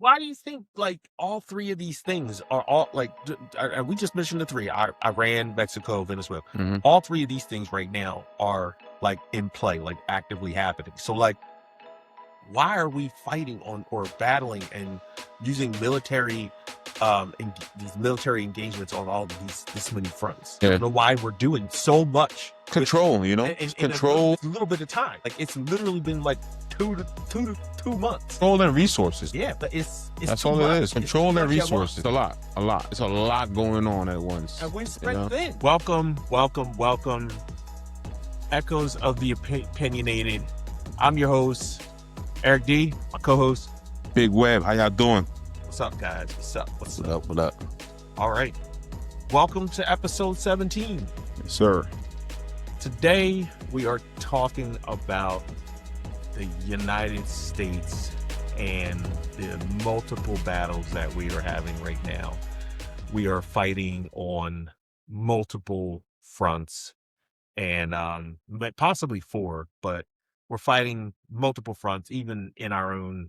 why do you think like all three of these things are all like? We just mentioned the three: Iran, Mexico, Venezuela. Mhm. All three of these things right now are like in play, like actively happening. So like, why are we fighting on or battling and using these military engagements on all of this many fronts? I Yeah. don't know why we're doing so much Control, you know, in control, a little bit of time. Like it's literally been like 2 months. control their resources. Yeah, but it's That's too all much. it is. Control their It's too much at once. resources. A lot. It's a lot going on at once. And we're you spread know? thin. Welcome. Echoes of the Opinionated. I'm your host, Eric D, my co-host. Big Web, how y'all doing? What's up, guys? What's up? What up? All right. Welcome to episode 17. Yes, sir. Today, we are talking about the United States and the multiple battles that we are having right now. We are fighting on multiple fronts and possibly four, but we're fighting multiple fronts, even in our own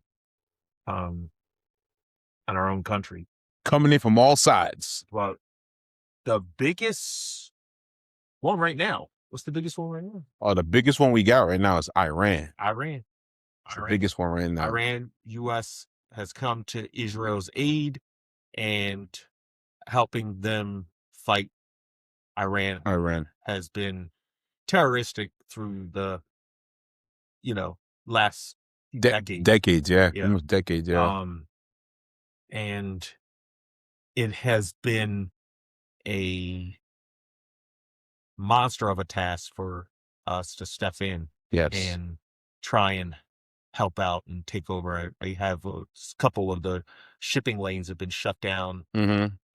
country. Coming in from all sides. Well, the biggest one right now. What's the biggest one right now? Oh, the biggest one we got right now is Iran. It's the biggest one right now. Iran, U.S. has come to Israel's aid and helping them fight Iran. Iran has been terroristic through the, last decades, yeah. Almost decades, yeah. And it has been a monster of a task for us to step in and try and help out and take over. I have a couple of the shipping lanes have been shut down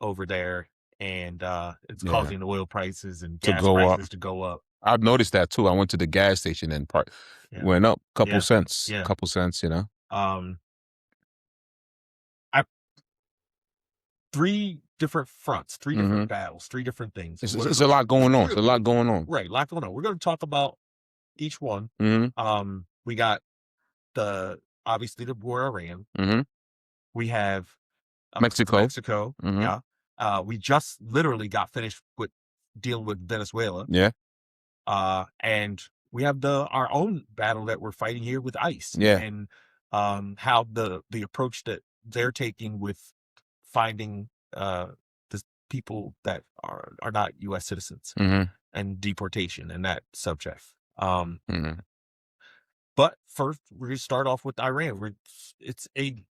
over there, and it's causing oil prices and gas prices to go up. I've noticed that too. I went to the gas station and went up a couple cents, you know. Three different fronts, three different battles, three different things. It's a lot going on. It's a lot going on. Right, a lot going on. We're going to talk about each one. We got obviously the war Iran. We have Mexico. Yeah. We just literally got finished with dealing with Venezuela. Yeah. And we have our own battle that we're fighting here with ICE. Yeah. And how the approach that they're taking with finding the people that are not U.S. citizens and deportation and that subject. But first, we're going to start off with Iran. It's a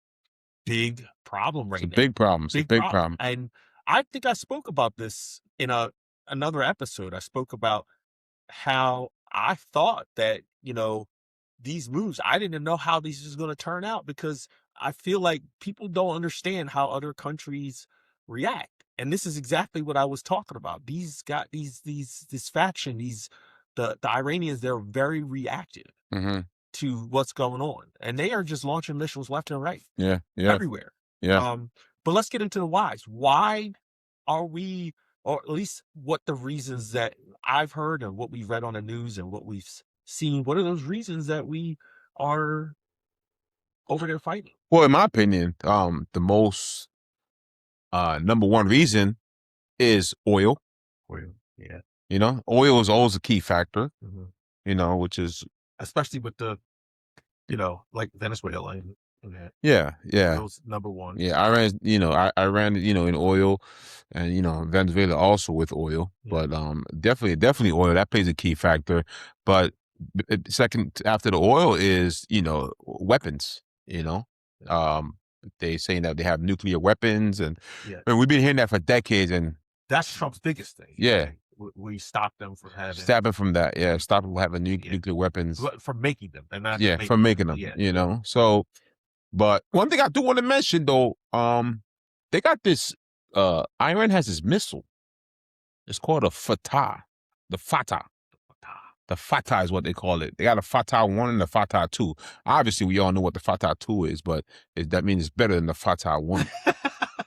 big problem right now. It's a big problem. It's a big problem. And I think I spoke about this in another episode. I spoke about how I thought that, these moves, I didn't know how these was going to turn out, because I feel like people don't understand how other countries react. And this is exactly what I was talking about. This faction, the Iranians, they're very reactive to what's going on. And they are just launching missiles left and right. Yeah. Everywhere. Yeah. But let's get into the whys. Why are we, or at least what the reasons that I've heard and what we've read on the news and what we've seen, what are those reasons that we are over there fighting? Well, in my opinion, the most number one reason is oil. Yeah. Oil is always a key factor, which is especially with the, like Venezuela and that. Yeah. Those number one. Yeah, Iran, in oil, and Venezuela also with oil, but definitely oil, that plays a key factor. But second after the oil is, weapons, they saying that they have nuclear weapons, and we've been hearing that for decades, and that's Trump's biggest thing. Yeah. We stopped them from having from that. Yeah. Stop them from having nuclear weapons. From making them. And not from making them, So, but one thing I do want to mention though, they got this, Iran has this missile. It's called a Fatah. The Fatah. The Fatah is what they call it. They got a Fatah 1 and a Fatah 2. Obviously, we all know what the Fatah 2 is, but that means it's better than the Fatah 1.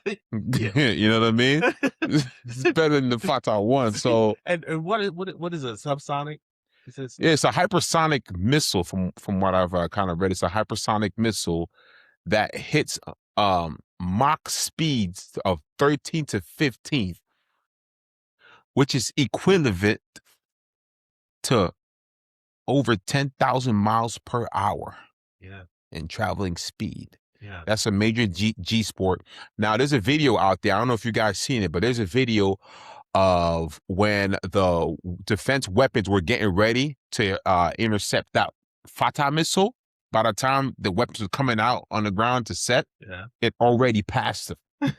You know what I mean? It's better than the Fatah 1. So, and what is a subsonic? It's a hypersonic missile. From what I've kind of read, it's a hypersonic missile that hits Mach speeds of 13 to 15, which is equivalent to over 10,000 miles per hour Yeah. in traveling speed. Yeah. That's a major G sport. Now, there's a video out there. I don't know if you guys seen it, but there's a video of when the defense weapons were getting ready to intercept that Fatah missile. By the time the weapons were coming out on the ground to set, it already passed them.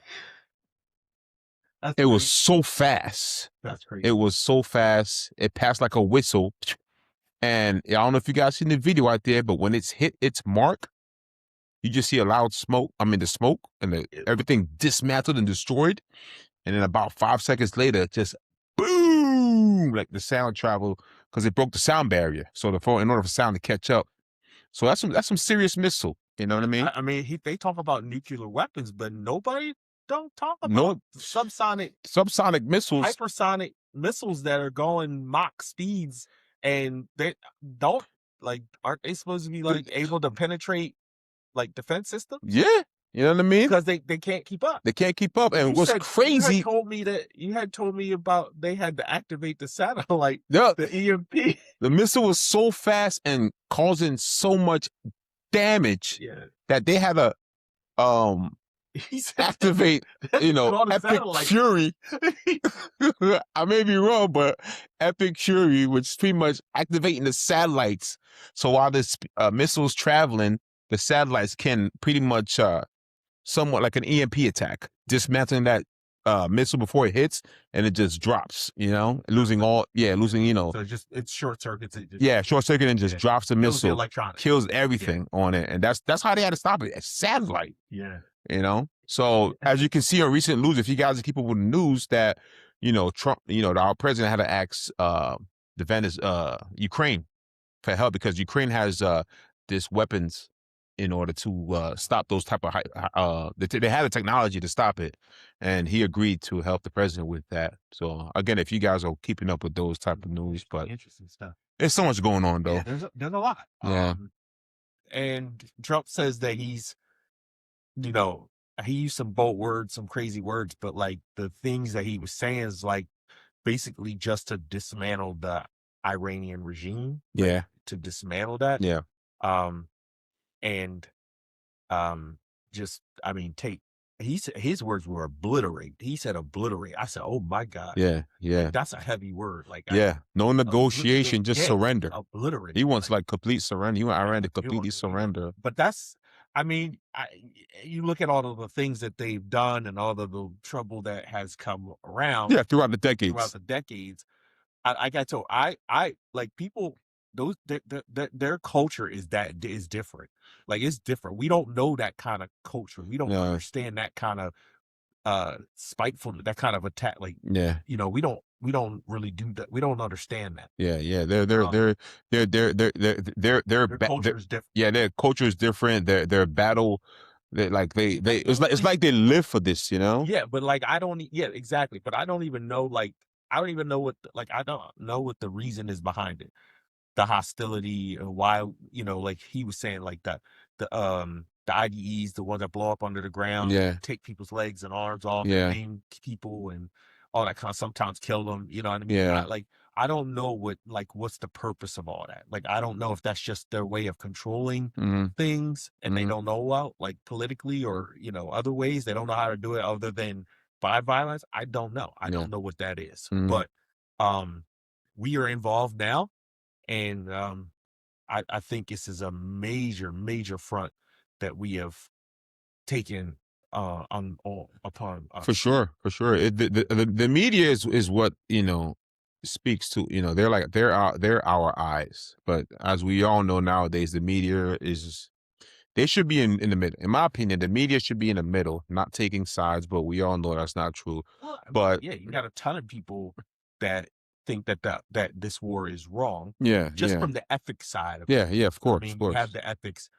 It was so fast. That's crazy. It was so fast. It passed like a whistle. And I don't know if you guys seen the video out there, but when it's hit its mark, you just see a loud smoke. I mean, the smoke and everything dismantled and destroyed. And then about 5 seconds later, just boom, like the sound traveled because it broke the sound barrier. So in order for sound to catch up. So that's some serious missile. You know what I mean? I mean, they talk about nuclear weapons, but nobody don't talk about subsonic missiles, hypersonic missiles that are going Mach speeds, and they don't aren't they supposed to be able to penetrate defense systems? Yeah. You know what I mean? Because they can't keep up. They can't keep up. And what's crazy? You had told me about they had to activate the satellite, yeah, the EMP. The missile was so fast and causing so much damage that they had to activate, Epic Fury. I may be wrong, but Epic Fury, which is pretty much activating the satellites. So while this missile's traveling, the satellites can pretty much somewhat like an EMP attack, dismantling that missile before it hits, and it just drops, losing So it's short circuits. Short circuit and just drops the missile, electronics, kills everything on it. And that's how they had to stop it. A satellite. Yeah. So as you can see on recent news, if you guys are keeping up with the news, that, Trump, our president had to ask Ukraine for help because Ukraine has this weapons in order to stop those type of they had the technology to stop it, and he agreed to help the president with that. So again, if you guys are keeping up with those type of news, but interesting stuff. There's so much going on though. Yeah, there's a lot. Yeah. And Trump says that he's, he used some bold words, some crazy words, but the things that he was saying is basically just to dismantle the Iranian regime. Yeah. To dismantle that. Yeah. And his words were obliterate. He said obliterate. I said, oh my God. Yeah. That's a heavy word. No negotiation, just surrender. Obliterate. He wants complete surrender. He want Iran to completely surrender. But you look at all of the things that they've done and all of the trouble that has come around. Yeah, throughout the decades. I got told, people, their culture is different. It's different. We don't know that kind of culture. We don't understand that kind of spiteful, that kind of attack. We don't really do that. We don't understand that. Yeah. Their culture is different. Yeah, their culture is different. Their battle. It's like they live for this, Yeah, but exactly. But I don't even know. I don't even know I don't know what the reason is behind it. The hostility, and why, he was saying the IDEs, the ones that blow up under the ground, take people's legs and arms off, and maim people and all that kind of, sometimes kill them. You know what I mean? Yeah. I don't know what's the purpose of all that. I don't know if that's just their way of controlling things, and they don't know about politically or other ways. They don't know how to do it other than by violence. I don't know. I don't know what that is. But we are involved now. And I think this is a major, major front that we have taken upon us. For sure. The media is what speaks to, they're our eyes. But as we all know nowadays, the media they should be in the middle. In my opinion, the media should be in the middle, not taking sides. But we all know that's not true. But you got a ton of people that think that this war is wrong. From the ethics side of it. Of course. You have the ethics.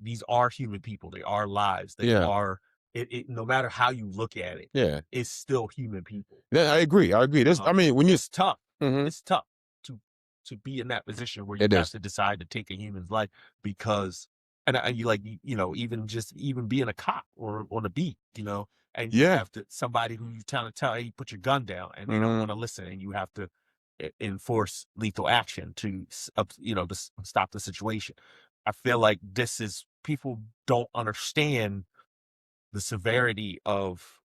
These are human people. They are lives. They are. It no matter how you look at it. It's still human people. Yeah, I agree. This, when it's tough. It's tough to be in that position where you have to decide to take a human's life because and you like, even just even being a cop or on a beat, and you Yeah. have to somebody who you tell, hey, put your gun down, and they don't want to listen, and you have to enforce lethal action to, stop the situation. I feel like this is people don't understand the severity of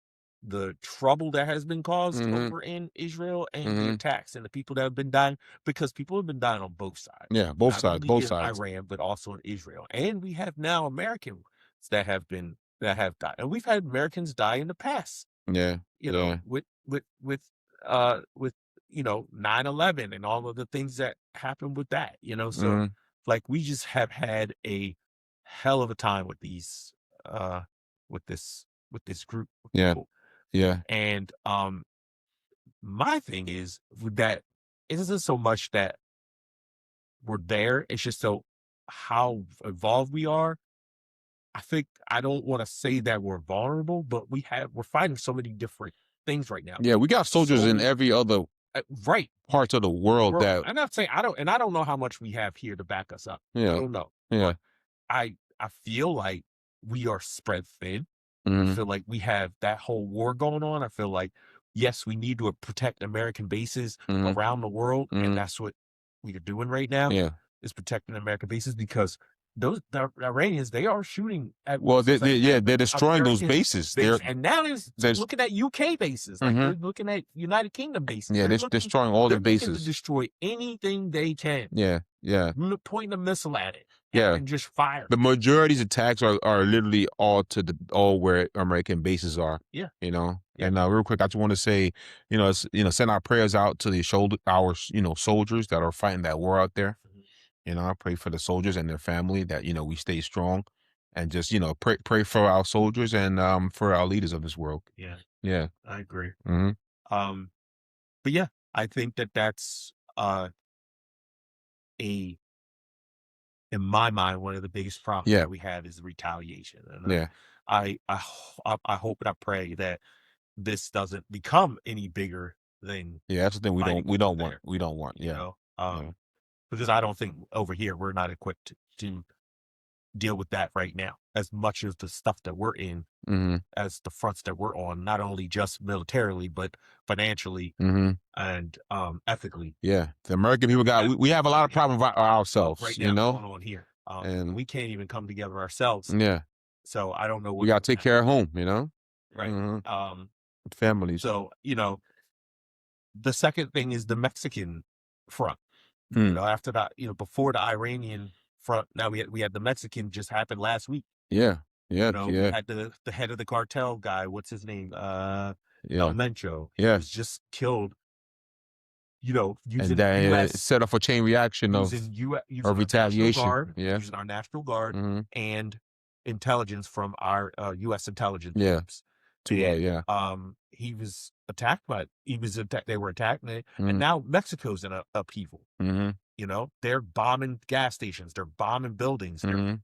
the trouble that has been caused Mhm. over in Israel and the Mhm. attacks and the people that have been dying, because people have been dying on both sides, Yeah, both not sides, only both in sides. Iran, but also in Israel. And we have now Americans that have died. And we've had Americans die in the past, Yeah, yeah. with 9/11 and all of the things that happened with that, so Mhm. like we just have had a hell of a time with these with this group of Yeah, people. yeah, And my thing is with that, it isn't so much that we're there, it's just so how evolved we are. I think I don't want to say that we're vulnerable, but we're fighting so many different things right now. yeah. We got soldiers So in many every other right. parts of the world Well, that I'm not saying I don't know how much we have here to back us up. I yeah, don't know. yeah. But I feel like we are spread thin. I Mhm. feel like we have that whole war going on. I feel like, yes, we need to protect American bases Mhm. around the world, and Mhm. that's what we are doing right now, Yeah. is protecting American bases, because the Iranians, they are shooting at Well, bases like yeah, they're every destroying those American bases. base, and now there's There's looking at UK bases, like mhm. they're looking at United Kingdom bases. Yeah, they're destroying all the They're looking to bases. destroy anything they can, Yeah, yeah, pointing a missile at it, yeah. and just fire. The majority's attacks are literally all where American bases are. Yeah, You know, yeah. and real quick, I just want to say, send our prayers out to the soldiers that are fighting that war out there. Mhm. I pray for the soldiers and their family that we stay strong, and just pray for our soldiers and for our leaders of this world. Yeah, Yeah. I agree. Hmm. Um, but yeah, I think that that's a in my mind, one of the biggest problems Yeah. that we have is the retaliation. And Yeah. I hope and I pray that this doesn't become any bigger than Yeah. That's the thing fighting we over don't want. there, We don't want. you Yeah. know, Yeah. because I don't think over here we're not equipped to deal with that right now as much as the stuff that we're in, Hmm. as the fronts that we're on, not only just militarily, but financially Hmm. and ethically. Yeah. The American people That we have a lot of problems right ourselves. now going on here. And And we can't even come together ourselves. yeah, So I don't know we what's gotta going to take happen. care of home. Right. Hmm. Um, Families. so, the second thing is the Mexican front. Hmm. After that, before the Iranian front, now we had the Mexican just happened last week. Yeah. Yeah. We Yeah. had the head of the cartel guy, what's his name? El Yeah. Mencho. He Yeah. was just killed, And using then it US set off a chain reaction using U of using our National retaliation. Guard, Yeah. using our National Guard Hmm. and intelligence from our US intelligence Yeah. groups. And Yeah. he was attacked they were attacked, and Mm-hmm. now Mexico's in a upheaval. Mm-hmm. They're bombing gas stations, they're bombing buildings, Mm-hmm.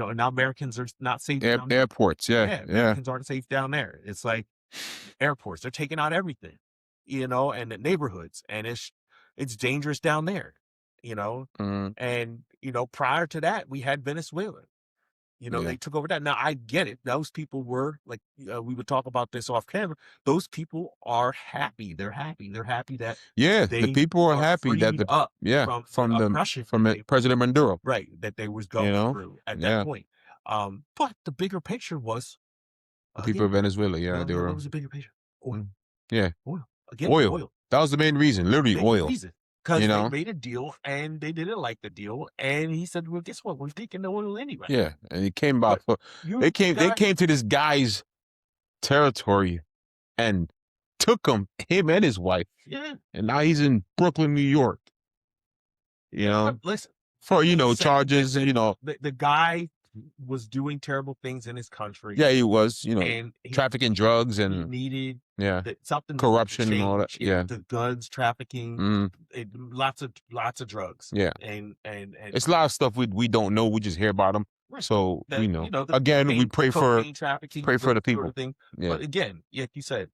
and now Americans are not safe down there. Airports. Yeah. Yeah, Yeah. Americans aren't safe down there. It's like airports, they're taking out everything, and the neighborhoods, and it's dangerous down there, you know. Mm-hmm. And prior to that, we had Venezuela. Yeah. They took over that. Now I get it. Those people were like, we would talk about this off camera. Those people are happy. They're happy. They're happy that Yeah. The they people are are happy that freed up from the oppression from that President Maduro. right, that they was going through at that Yeah. point. But the bigger picture was, The people of again, Venezuela. Yeah. They what were. was the bigger picture? Oil, Mm. Yeah. oil, again, Oil. oil. That was the main reason. Literally Main oil. reason, You because they know. made a deal and they didn't like the deal, and he said, "Well, guess what? We're taking the oil anyway." Yeah. And it came about. But you They came. They got came to this guy's territory and took him and his wife, yeah. and now he's in Brooklyn, New York. But listen, For he said charges. the guy was doing terrible things in his country, Yeah, he was. and Trafficking drugs he and needed yeah, something to corruption and all that. change. Yeah. The guns trafficking, Mm, lots of drugs, yeah. and It's a lot of stuff we don't know. We just hear about them. right. So That the again, we cocaine trafficking, pray for the sort people. of thing. Yeah. But again, like you said,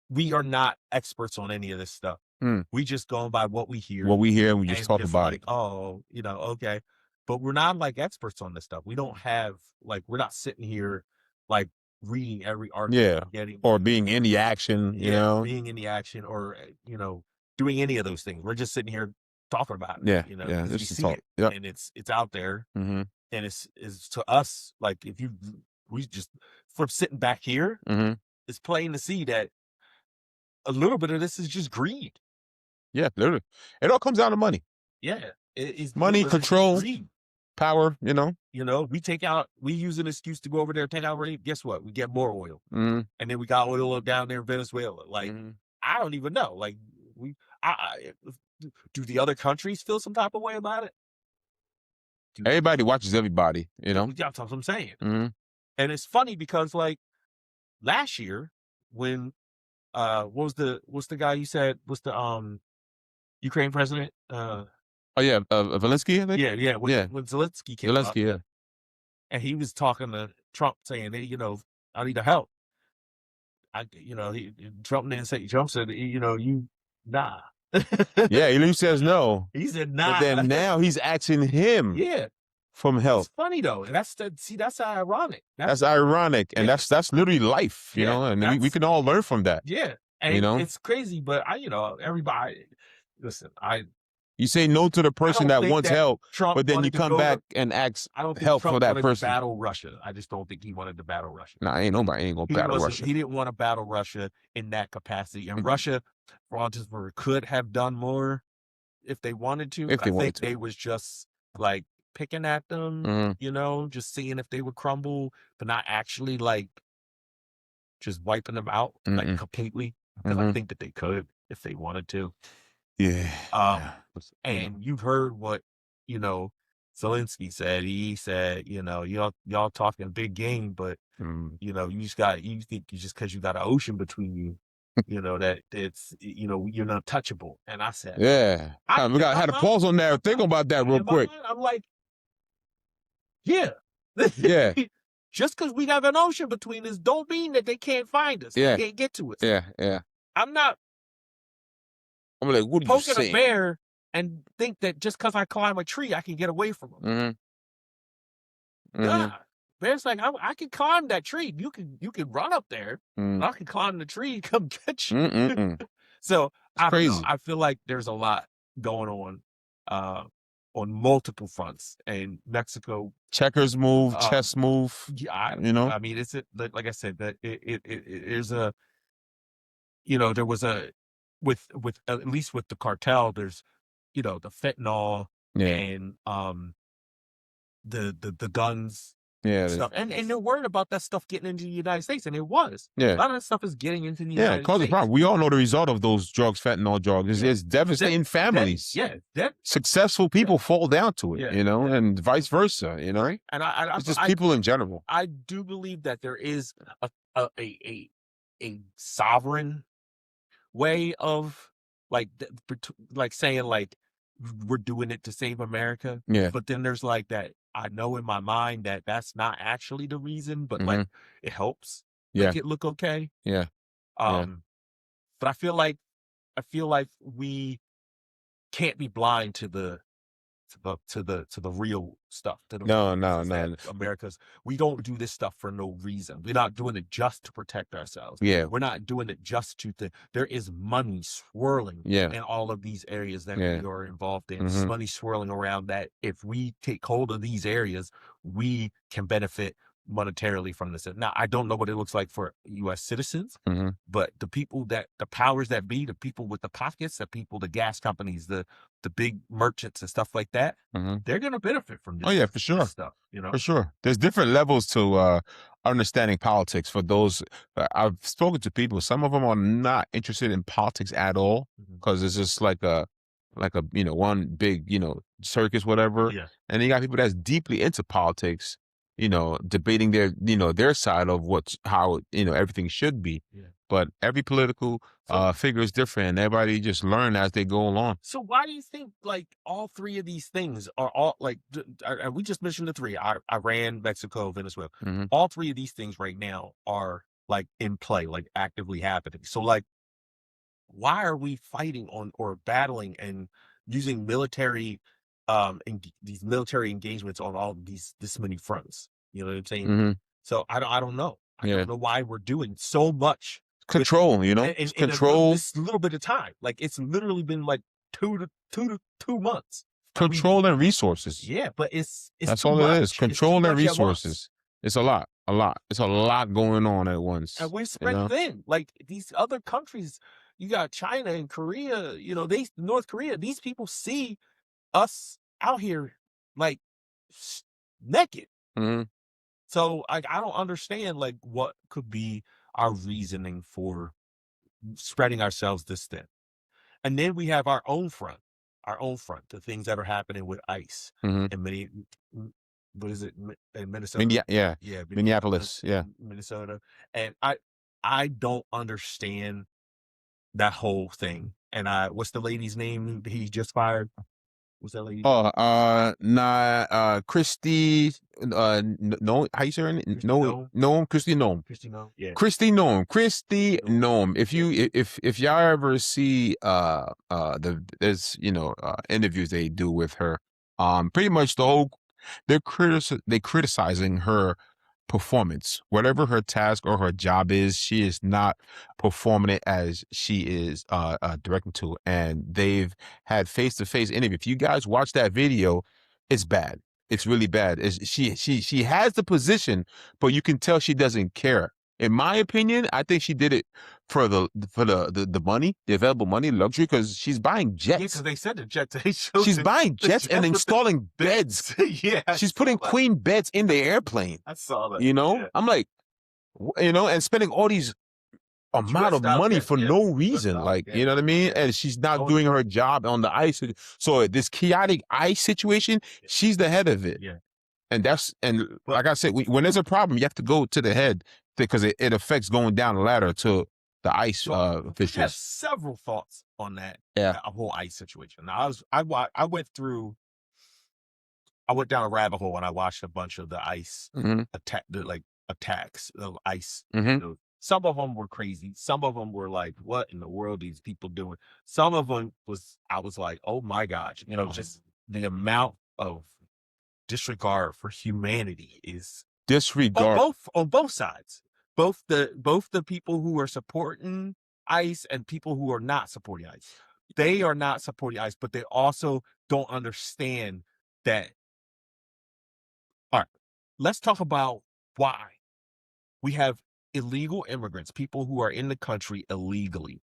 we are not experts on any of this stuff. Mm. We just going by what we hear. What we hear, we just And talk about like, it. oh, okay. but we're not like experts on this stuff. We don't have we're not sitting here like reading every article, Yeah. getting Or being in the action, you know? being in the action, or doing any of those things. We're just sitting here talking about it, Yeah. Yeah. because we Just to see talk. it, Yep. and it's out there, Mm-hmm. and it's to us like we just from sitting back here, Mm-hmm. it's plain to see that a little bit of this is just greed. Yeah, literally. It all comes down to money. Yeah, it's Money, literally control, greed. power, you know? We use an excuse to go over there, take out rain. Guess what? We get more oil, Mm-hmm. and then we got oil down there in Venezuela. Like, Mm-hmm. I don't even know. Like, do the other countries feel some type of way about it? Everybody watches everybody, you know? That's what I'm saying. Mm-hmm. And it's funny because like last year when what's the guy you said was the Ukraine president? Oh, yeah. Zelensky, I think? Yeah. Yeah. When Zelensky came up, Zelensky, yeah. and he was talking to Trump saying, hey, I need the help. Trump didn't say. Trump said, you nah. Yeah, he says no. He said But nah. then now he's asking him Yeah, from help. it's funny though. And that's ironic. That's ironic, and Yeah. that's literally life, you Yeah, know, and we can all learn from that. Yeah, and You know? it's crazy, but everybody. Listen, You say no to the person don't that think wants that help, Trump but then you wanted to come go to- back and ask I don't think help Trump for that wanted to person. battle Russia. I just don't think he wanted to battle Russia. Nah, ain't nobody ain't gonna battle Russia. He didn't want to battle Russia in that capacity. And Mhm. Russia, for all intents and purposes, could have done more if they wanted to. If But they I wanted think to. they was just like picking at them, Mhm. just seeing if they would crumble, but not actually like just wiping them out like Mm-mm. completely. Because I Mhm. think that they could if they wanted to. Yeah. Um, You know. And you've heard what, Zelensky said. He said, y'all talking big game, but Mm. you think just because you got an ocean between you, that it's, you're not touchable. And I said, Yeah. We had to pause on that. Think about that real quick. I'm like, yeah. Yeah. Just because we have an ocean between us don't mean that they can't find us. Yeah. They can't get to us. Yeah. I'm not I'm like, what are you poking a saying? bear and think that just because I climb a tree, I can get away from them. Mm-hmm. Nah. Bear's like, I can climb that tree. You can run up there. Mm. I can climb the tree and come get you. Mm-mm-mm. So I don't know. crazy. I feel like there's a lot going on multiple fronts, and Mexico. Checkers move, chess move. Yeah, I mean, it's like I said, that it is a, there was a with at least with the cartel, there's the fentanyl and the guns. Yeah. Stuff. And they're worried about that stuff getting into the United States, and it was. Yeah. A lot of that stuff is getting into the United States. Yeah, cause a problem. We all know the result of those drugs, fentanyl drugs. It's devastating families. Successful people fall down to it, and vice versa, Right. And it's just people in general. I do believe that there is a sovereign way of like saying like we're doing it to save America. Yeah. But then there's like that. I know in my mind that that's not actually the reason, but like it helps make it look okay. Yeah. But I feel like we can't be blind to the real stuff. No. America's, we don't do this stuff for no reason. We're not doing it just to protect ourselves. Yeah. We're not doing it just to there is money swirling in all of these areas that we are involved in. Mhm. Money swirling around that if we take hold of these areas, we can benefit monetarily from this. Now, I don't know what it looks like for U.S. citizens, but the powers that be, the people with the pockets, the gas companies, the big merchants and stuff like that, they're going to benefit from this. Oh yeah, for sure. Stuff, For sure. There's different levels to understanding politics. For those, I've spoken to people. Some of them are not interested in politics at all because it's just like a one big circus, whatever. Yeah. And you got people that's deeply into politics, debating their side of how everything should be. Yeah. But every political figure is different, and everybody just learn as they go along. So why do you think like all three of these things are all like? We just mentioned the three: Iran, Mexico, Venezuela. All three of these things right now are like in play, like actively happening. So like, why are we fighting on or battling and using military these military engagements on all this many fronts. You know what I'm saying? hmm So I don't know. I Yeah. don't know why we're doing so much with Control, you know? in It's control, this little bit of time. Like it's literally been like 2 months. that we control and resources. Yeah, but it's That's too all it is. much. It's too Control and much at once. resources. It's a lot. A lot. It's a lot going on at once. And we're You spread know? thin. Like these other countries, you got China and Korea, North Korea, these people see us out here like naked. hmm So I don't understand like what could be our reasoning for spreading ourselves this thin. And then we have our own front, the things that are happening with ICE hmm in what is it, in Minnesota? Yeah. Yeah, Minneapolis. Yeah. Minnesota. And I don't understand that whole thing. And what's the lady's name he just fired? What's that lady? Oh, Christy, no, how you say her name? Christy No, Noem? Christy Noem. Christy Noem? Yeah. Christy Noem. Christy Noem. Noem. If y'all ever see there's interviews they do with her, pretty much they're criticizing her performance. Whatever her task or her job is, she is not performing it as she is directing to. And they've had face-to-face interview. If you guys watch that video, it's bad. It's really bad. She has the position, but you can tell she doesn't care. In my opinion, I think she did it for the money, the available money, luxury, because she's buying Yeah, jets. because they said the jet. They showed She's the buying jets and jet with the installing beds. Yeah, I She's saw putting that. queen beds in the airplane. I saw that. You know, Yeah. I'm like, and spending all these amount of Stressed out, money yeah, for yeah. no Stressed reason, out, like, yeah. you know what I mean? And she's not Oh, doing her job on the ice. So this chaotic ice situation, she's the head of it. Yeah. And But- like I said, when there's a problem, you have to go to the head because it affects going down the ladder to the ice So I have officials. several thoughts on that. Yeah. That whole ICE situation. Now I went down a rabbit hole and I watched a bunch of the ICE hmm attacks of ICE. hmm Some of them were crazy. Some of them were like, what in the world are these people doing? Some of them I was like, oh my gosh, just the amount of disregard for humanity is Disregard. on both sides. Both the people who are supporting ICE and people who are not supporting ICE. They are not supporting ICE, but they also don't understand that. All right, let's talk about why we have illegal immigrants, people who are in the country illegally.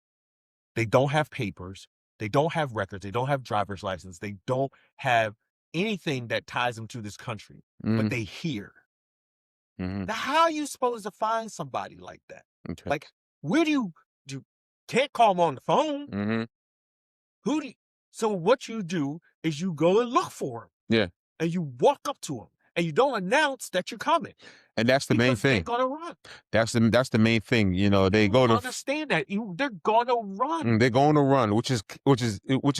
They don't have papers. They don't have records. They don't have driver's license. They don't have anything that ties them to this country, but they here. hmm Now, how are you supposed to find somebody like that? Okay. Like, where do you can't call them on the phone? hmm So what you do is you go and look for them. Yeah. And you walk up to them and you don't announce that you're coming. And that's the main Because they're thing. gonna run. That's the main thing. You know, they You go don't to understand that. They're gonna run. they're going to run, which is Which is a what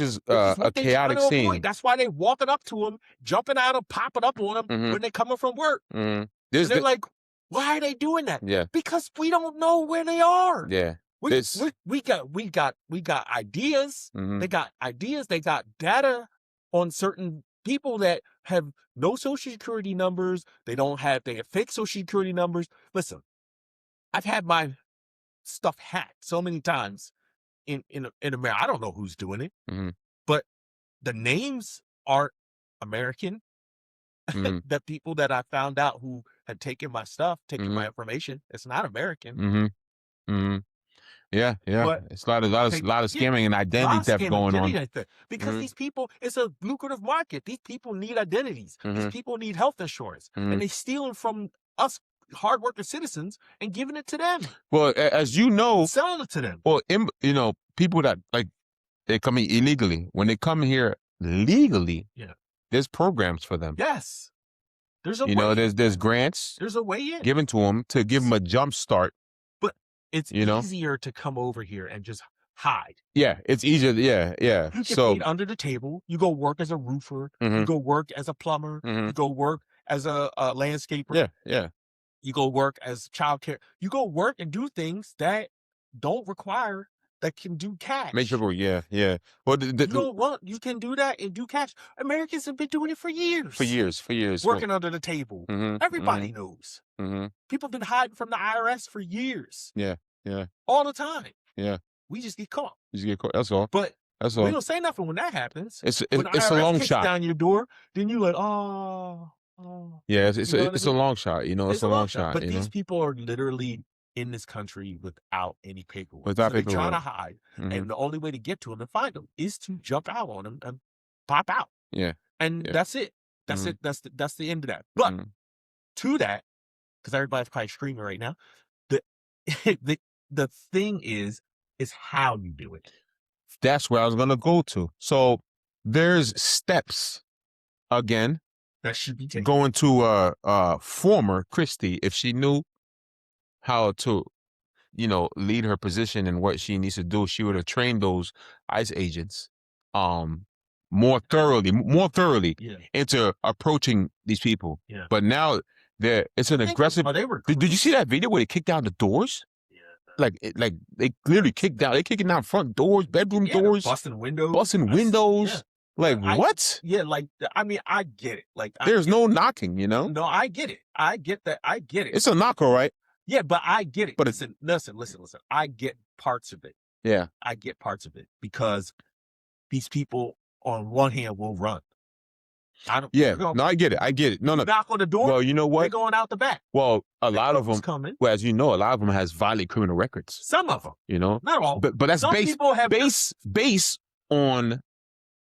they're chaotic trying to avoid. scene. That's why they walking up to them, jumping out and popping up on them Mhm. when they're coming from work. hmm And There's they're like, why are they doing that? yeah, Because we don't know where they are. yeah. We got ideas. hmm They got ideas. They got data on certain people that have no social security numbers. They have fake social security numbers. Listen, I've had my stuff hacked so many times in America. I don't know who's doing it, Mhm. but the names aren't American. Mhm. The people that I found out who had taken my stuff, taken Mhm. my information, it's not American. hmm hmm Yeah, yeah. But It's a lot of scamming and identity theft going on. Because Mhm. these people, it's a lucrative market. These people need identities. These Mhm. people need health insurance, Mhm. and they stealing from us hardworking citizens and giving it to them, Well, as you know, selling it to them. well, people that like they come in illegally. When they come here legally, Yeah. there's programs for them. Yes, there's a You way. know, there's grants There's a way in. given to them to give them a jump start. But it's You know? easier to come over here and just hide. Yeah, it's easier. Yeah, yeah. You get So paid under the table. You go work as a roofer. You Mhm. go work as a plumber. Mhm. You go work as a landscaper. yeah, yeah. You go work as childcare. You go work and do things that don't require that can do cash. Make sure, yeah. Well, You can do that and do cash. Americans have been doing it for years. For years. Working under the table. Everybody knows. Mm-hmm. People have been hiding from the IRS for years. Yeah. All the time. Yeah. We just get caught. That's all. But that's all. We don't say nothing when that happens. It's when a long shot down your door. Then you like, oh. Yeah, it's a long shot. You know, it's a long shot. But these people are literally in this country without any paperwork. Without paperwork. They're trying to hide, and the only way to get to them and find them is to jump out on them and pop out. Yeah, and that's it. That's it. That's the end of that. But to that, because everybody's probably screaming right now, the thing is how you do it. That's where I was gonna go to. So there's steps again that should be taken. Going to former Christie, if she knew how to, lead her position and what she needs to do, she would have trained those ICE agents more thoroughly into approaching these people. Yeah. But now it's an aggressive. Did you see that video where they kicked down the doors? Like they clearly kicked down. They're kicking down front doors, bedroom doors, busting windows. Yeah. Like what? I mean, I get it. Like there's no knocking, No, I get it. I get that. I get it. It's a knock, all right. Yeah, but I get it. But listen. I get parts of it. Yeah, I get parts of it because these people, on one hand, will run. I get it. No. Knock on the door. Well, you know what? They're going out the back. Well, a lot of them coming. Well, as you know, a lot of them has violent criminal records. Some of them, not all. But that's based on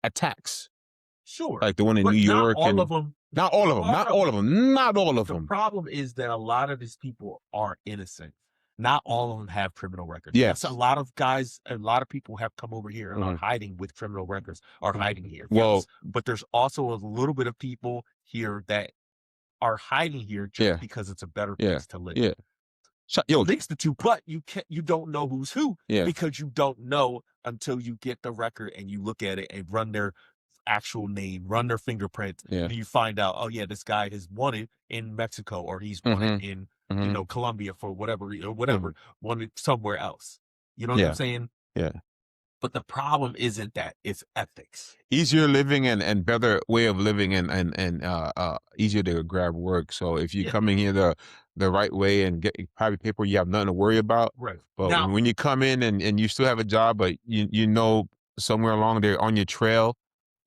attacks. Sure, like the one in New York. Not all of them. Not all of them. The problem is that a lot of these people are innocent. Not all of them have criminal records. Yes. A lot of guys, a lot of people have come over here and are hiding with criminal records, are hiding here. Well, yes. But there's also a little bit of people here that are hiding here just because it's a better place to live. Yeah. Links the two, but you don't know who's who because you don't know until you get the record and you look at it and run their actual name, run their fingerprints, and you find out, oh yeah, this guy is wanted in Mexico or he's wanted in Colombia for whatever, wanted somewhere else. You know what I'm saying? Yeah. But the problem isn't that, it's ethics. Easier living and better way of living and easier to grab work. So if you come in here the right way and get private paper, you have nothing to worry about. Right. But now, when you come in and you still have a job, but you somewhere along there on your trail,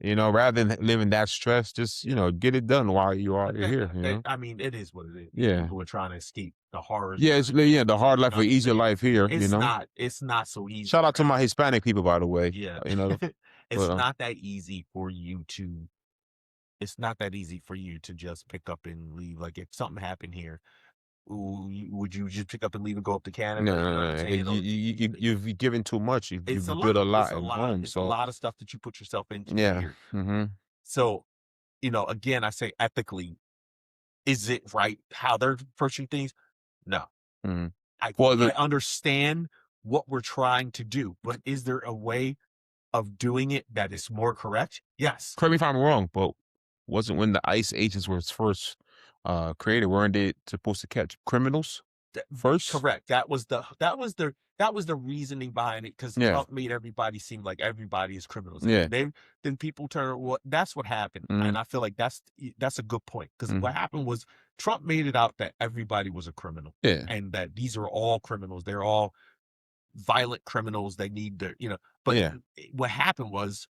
rather than living that stress, just, get it done while you're here. I mean, it is what it is. Yeah. People are trying to escape the horrors. Yeah, the hard life or easier life here, It's not so easy. Shout out to my Hispanic people, by the way. Yeah. It's not that easy for you to, just pick up and leave. Like if something happened here, would you just pick up and leave and go up to Canada? No. You've given too much. You've built a lot at home. It's a lot of stuff that you put yourself into. Yeah. Here. Mm-hmm. So, again, I say ethically, is it right how they're approaching things? No. Mm-hmm. I understand what we're trying to do, but is there a way of doing it that is more correct? Yes. Correct me if I'm wrong, but wasn't when the ICE agents were first created, weren't they supposed to catch criminals first? Correct. That was the reasoning behind it, because Trump made everybody seem like everybody is criminals. Yeah. Then people turn. Well, that's what happened, and I feel like that's a good point, because what happened was Trump made it out that everybody was a criminal, and that these are all criminals. They're all violent criminals. They need their, But what happened was,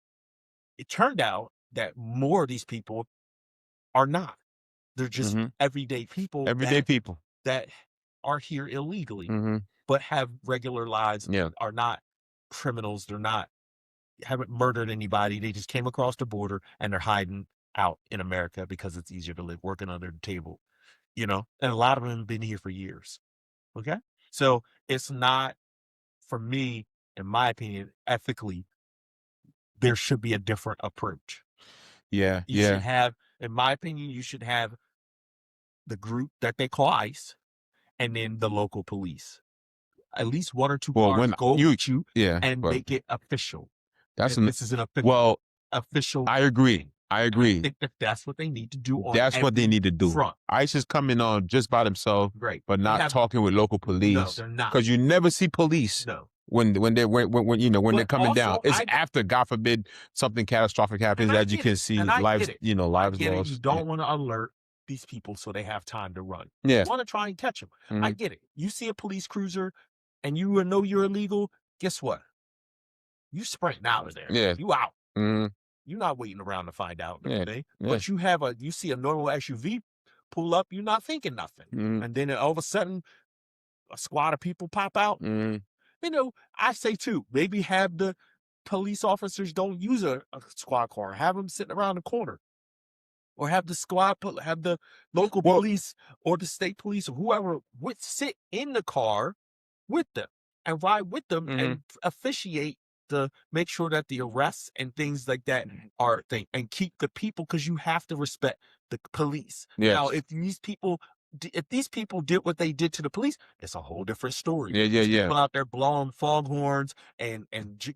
it turned out that more of these people are not. They're just everyday people. That are here illegally, but have regular lives. Are not criminals. Haven't murdered anybody. They just came across the border and they're hiding out in America because it's easier to live, working under the table. And a lot of them have been here for years. Okay, so it's not, for me, in my opinion, ethically, there should be a different approach. You should have, in my opinion, you should have the group that they call ICE, and then the local police. At least one or two cars go with you and make it official. This is an official. Official. I agree. I think that's what they need to do. That's what they need to do. Front. ICE is coming on just by themselves, right? But not talking with local police. No, they're not. Because you never see police when they're when they're But coming down. also, It's after, God forbid, something catastrophic happens, and I as you get can it, see and I lives, get it. I lives get it. You lost. Yeah. don't want to alert these people so they have time to run. Yeah. You want to try and catch them. I Mhm. get it. You see a police cruiser and you know you're illegal. Guess what? You sprinting out of there. Yeah. You out. Mhm. You're not waiting around to find out Yeah. anything. Yeah. But you see a normal SUV pull up, you're not thinking nothing. Mhm. And then all of a sudden, a squad of people pop out. Mhm. I say too, maybe have the police officers don't use a squad car. Have them sitting around the corner. Or have have the local Well, police or the state police or whoever would sit in the car with them and ride with them mhm. and officiate to make sure that the arrests and things like that are thing and keep the people because you have to respect the police. Now, Yes. if these people did what they did to the police, it's a whole different story. Yeah. Yeah. These Yeah. people out there blowing foghorns and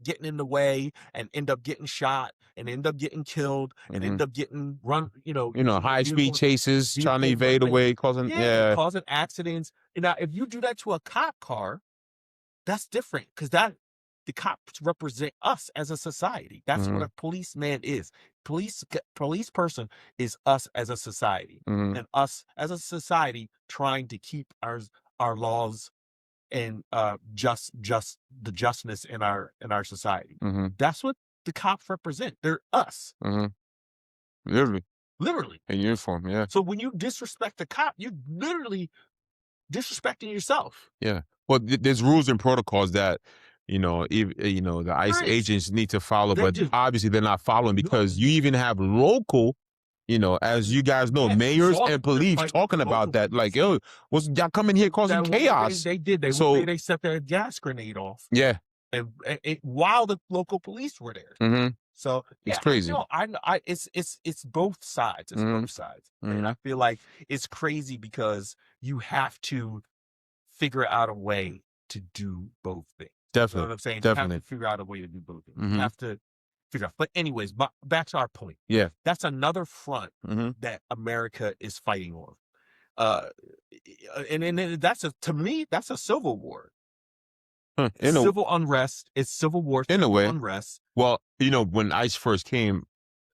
getting in the way and end up getting shot and end up getting killed and end Mhm. up getting run. High speed Vehicles chases, trying to vehicles evade running. away, causing. Yeah, Yeah. causing accidents. Now, if you do that to a cop car, that's different because the cops represent us as a society. That's what Mhm. a policeman is. Police person is us as a society, Mhm. and us as a society trying to keep our laws and the justness in our society. Mhm. That's what the cops represent. They're us, Mhm. Literally literally. in uniform. Yeah. So when you disrespect the cop, you're literally disrespecting yourself. Yeah. Well, there's rules and protocols that, the ICE There is. agents need to follow, They but do. obviously they're not following No, because you even have local, as you guys know, yeah, you mayors saw and they're police fighting talking about local that. Like, police. yo, was y'all coming here causing That one day chaos? they did. One day So, they set their gas grenade off, yeah. and while the local police were there. Mhm. So It's yeah, crazy. it's both sides. It's Mhm. both sides, and Mhm. I feel like it's crazy because you have to figure out a way to do both things. You know what Definitely. I'm saying? You have to Definitely. figure out a way to do both things. You Mhm. have to figure out. But anyways, back to our point. Yeah. That's another front Mhm. that America is fighting on. Uh, and to me, that's a civil war. Huh. It's civil unrest. It's civil war, In a civil way. unrest. Well, when ICE first came,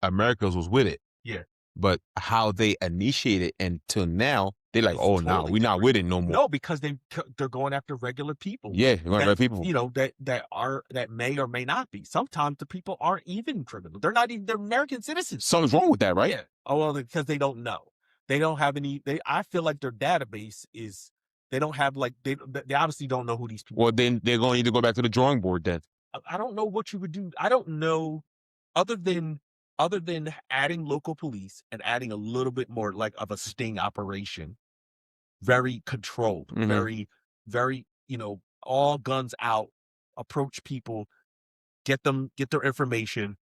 Americans was with it. Yeah. But how they initiated until now, they like, It's oh, no, totally we're not with it no more. No, because they're going after regular people. Yeah, they're going after people. That may or may not be. Sometimes the people aren't even criminal. They're not even. They're American citizens. Something's wrong with that, right? Yeah. Oh well, because they don't know. They don't have any. I feel like their database is. They don't have they obviously don't know who these people. Well, then they're going to need to go back to the drawing board then. I don't know what you would do. I don't know, other than adding local police and adding a little bit more like of a sting operation, very controlled, Mhm. very, very, all guns out, approach people, get their information.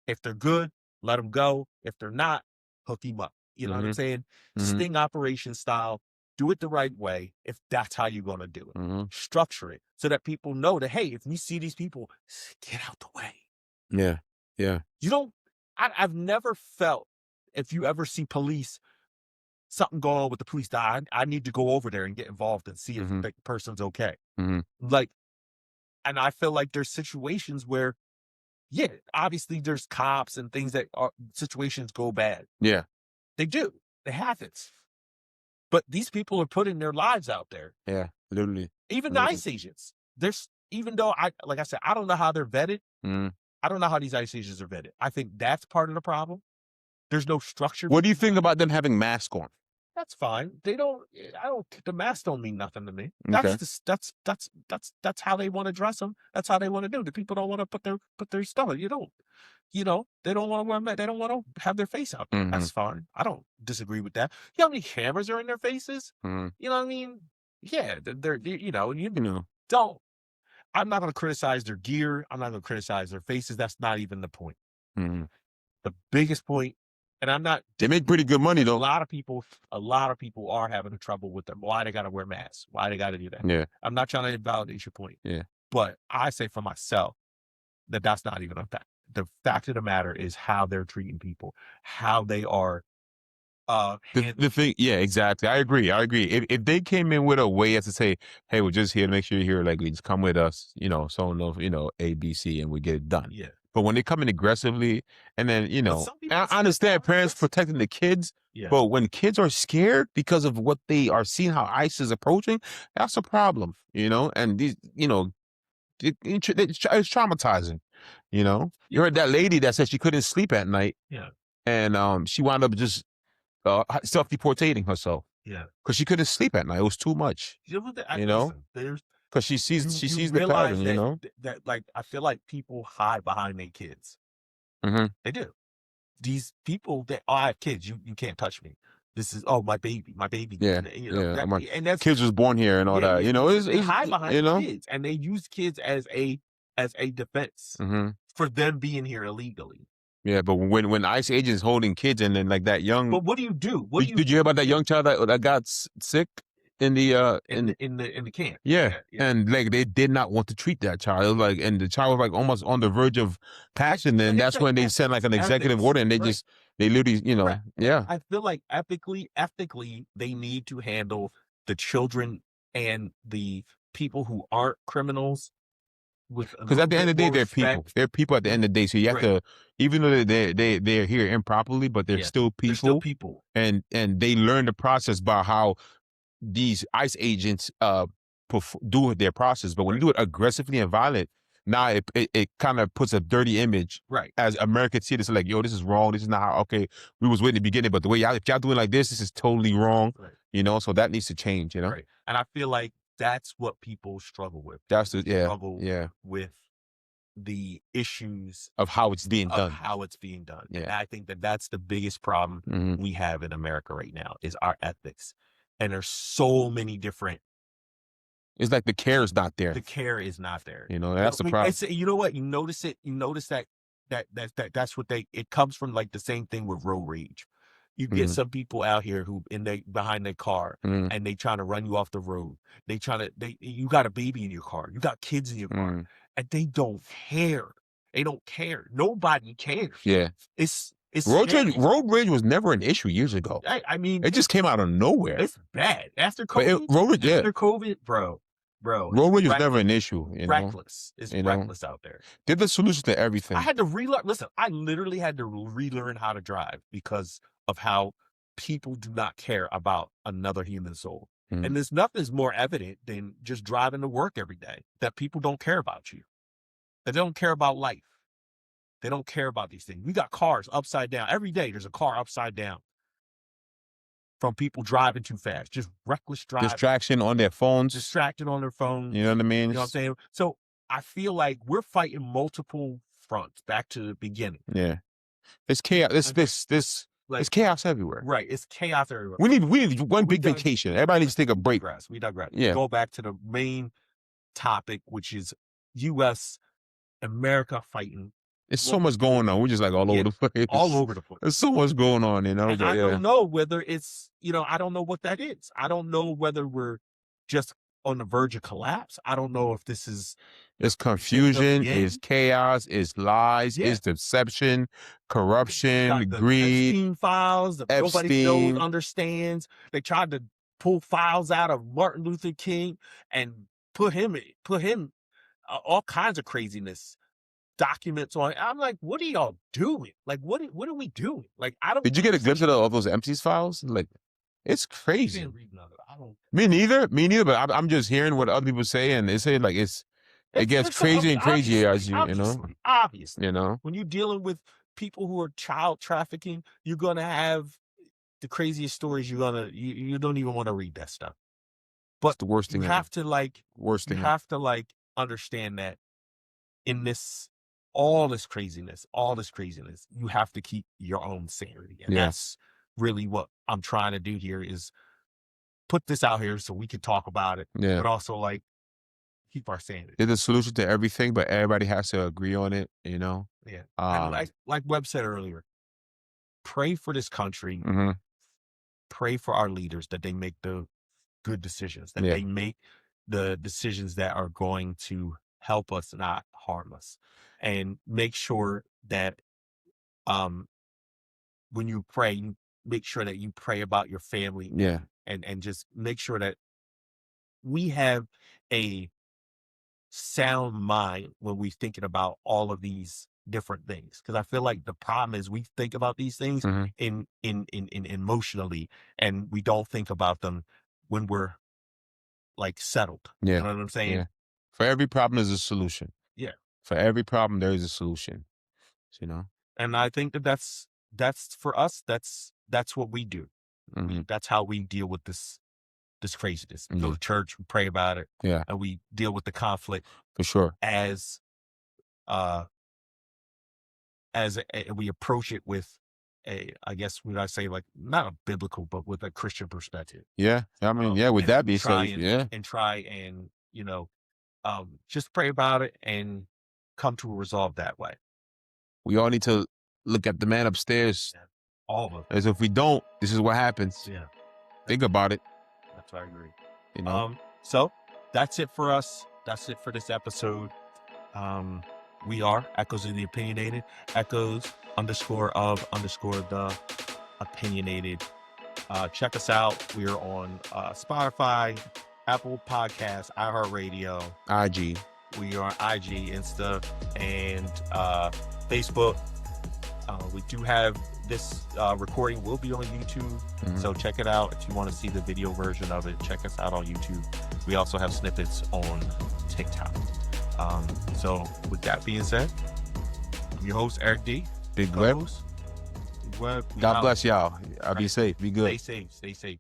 If they're good, let them go. If they're not, hook them up. You know what I'm Mhm. saying? Mhm. Sting operation style. Do it the right way if that's how you're going to do it. Mhm. Structure it so that people know that, hey, if we see these people, get out the way. Yeah. Yeah. You don't, I've never felt, if you ever see police, something going on with the police, I need to go over there and get involved and see if Mhm. the person's okay. Mhm. Like, and I feel like there's situations where, yeah, obviously there's cops and things that situations go bad. Yeah. They do. They happens. But these people are putting their lives out there. Yeah. Literally. Even the Literally. ICE agents. Even though like I said, I don't know how they're vetted. Mhm. I don't know how these ICE agents are vetted. I think that's part of the problem. There's no structure. What do you think about them having masks on? That's fine. The masks don't mean nothing to me. Okay. That's how they want to dress them. That's how they want to do. The people don't want to put their stuff. They don't want to wear they don't want to have their face out there. Mhm. That's fine. I don't disagree with that. You know how many cameras are in their faces? Mhm. You know what I mean? Yeah, you know. don't. I'm not going to criticize their gear. I'm not going to criticize their faces. That's not even the point. Mhm. The biggest point, and I'm not. They make pretty good money A though. lot of people are having trouble with them. Why they got to wear masks? Why they got to do that? Yeah. I'm not trying to invalidate your point. Yeah. But I say for myself that that's not even a fact. The fact of the matter is how they're treating people, how they are The thing, yeah, exactly. I agree. If they came in with a way as to say, "Hey, we're just here to make sure you're here. Like, just come with us," so A, B, C, and we get it done. Yeah. But when they come in aggressively, and then some people I understand parents protecting the kids, Yeah. but when kids are scared because of what they are seeing, how ICE is approaching, that's a problem. And these, it's traumatizing. You heard that lady that said she couldn't sleep at night, Yeah. and she wound up just self-deportating herself. Yeah. Because she couldn't sleep at night. It was too much. Listen, there's Because she sees the realize pattern. that like I feel like people hide behind their kids. Mm-hmm. They do. These people that I have kids, you can't touch me. This is my baby. Yeah, and that's kids was born here and all that. they hide behind kids and they use kids as a defense Mm-hmm. for them being here illegally. Yeah, but when ICE agents holding kids and then like that young. But what do you do? Did you hear about that young child that got sick in the in the camp? Yeah. And like they did not want to treat that child. It was like, and the child was like almost on the verge of passion. And that's when they sent like an executive order, and they literally, yeah. I feel like ethically, they need to handle the children and the people who aren't criminals with, because at the end of the day, they're people. They're people at the end of the day. So you have to, even though they're here improperly, but they're still people. They're still people, and they learn the process by how these ICE agents do their process. But when you do it aggressively and violent, now it kind of puts a dirty image, as American citizens. Like, yo, this is wrong. This is not how. Okay, we was with in the beginning, but the way if y'all doing like this is totally wrong. So that needs to change. And I feel like that's what people struggle with. That's struggle with the issues of how it's being done. Yeah. And I think that's the biggest problem we have in America right now is our ethics. And there's so many different. It's like the care is not there. The care is not there. That's the problem. You know what? You notice it. You notice that's what it comes from, like the same thing with road rage. You get some people out here who behind their car and they trying to run you off the road. You got a baby in your car. You got kids in your car, and they don't care. They don't care. Nobody cares. Yeah. It's road rage was never an issue years ago. I mean, it just came out of nowhere. It's bad after COVID. After COVID, bro. Road rage was never an issue. Reckless. It's reckless out there. They're the solution to everything. I had to relearn. Listen, I literally had to relearn how to drive because of how people do not care about another human soul. And there's nothing's more evident than just driving to work every day, that people don't care about you. That they don't care about life. They don't care about these things. We got cars upside down. Every day there's a car upside down from people driving too fast, just reckless driving. Distraction on their phones. Distracted on their phones. You know what I mean? You know what I'm saying? So I feel like we're fighting multiple fronts back to the beginning. Yeah. It's chaos. It's chaos everywhere. Right. It's chaos everywhere. We need one big vacation. Everybody needs to take a break. We digress. Yeah. Go back to the main topic, which is U.S. America fighting. There's so much going on. We're just like all over the place. All over the place. There's so much going on, And I don't know whether it's, I don't know what that is. I don't know whether we're just on the verge of collapse. I don't know if this is. It's confusion, it's chaos, it's lies, it's deception, corruption, greed. Epstein files that nobody knows, understands. They tried to pull files out of Martin Luther King and put him all kinds of craziness documents on. I'm like, what are y'all doing? Like, what are we doing? Like, I don't. Did you get a glimpse of all those Epstein's files? Like, it's crazy. I don't. Me neither. But I'm just hearing what other people say, and they say like it gets crazy and crazier as obviously. When you're dealing with people who are child trafficking, you're gonna have the craziest stories. You don't even want to read that stuff. But it's the worst thing. You have to understand that in all this craziness, you have to keep your own sanity, and that's really what I'm trying to do here. Is put this out here so we can talk about it, but also like. Keep our sanity. There's a solution to everything, but everybody has to agree on it, Yeah. And like Webb said earlier, pray for this country. Pray for our leaders that they make the good decisions, that they make the decisions that are going to help us, not harm us. And make sure that when you pray, make sure that you pray about your family Yeah. and just make sure that we have a sound mind when we thinking about all of these different things. Because I feel like the problem is we think about these things hmm in emotionally, and we don't think about them when we're like settled. Yeah. You know what I'm saying? Yeah. For every problem, there's a solution. Yeah. For every problem, there is a solution. You know. And I think that that's for us. That's what we do. hmm That's how we deal with this craziness. We go Yeah. to church, we pray about it, Yeah. and we deal with the conflict For sure. as uh we approach it with a, I guess when I say like not a biblical, but with a Christian perspective. Yeah. I mean, yeah. With And that being try said, yeah, and try and just pray about it and come to a resolve that way. we all need to look at the man upstairs. Yeah. All of us. As if we don't, this is what happens. Yeah. Think about it. That's what I agree. You know. So that's it for us. That's it for this episode. We are Echoes of the Opinionated. Echoes _of_ the Opinionated. Check us out. We are on Spotify, Apple Podcasts, iHeartRadio. IG. We are on IG, Insta, and Facebook. We do have this recording will be on YouTube, so check it out if you want to see the video version of it. Check us out on YouTube. We also have snippets on TikTok. So with that being said, I'm your host, Eric D. Big Web. Co-host, Big Web. God bless y'all. I'll be safe. Be good. Stay safe. Stay safe.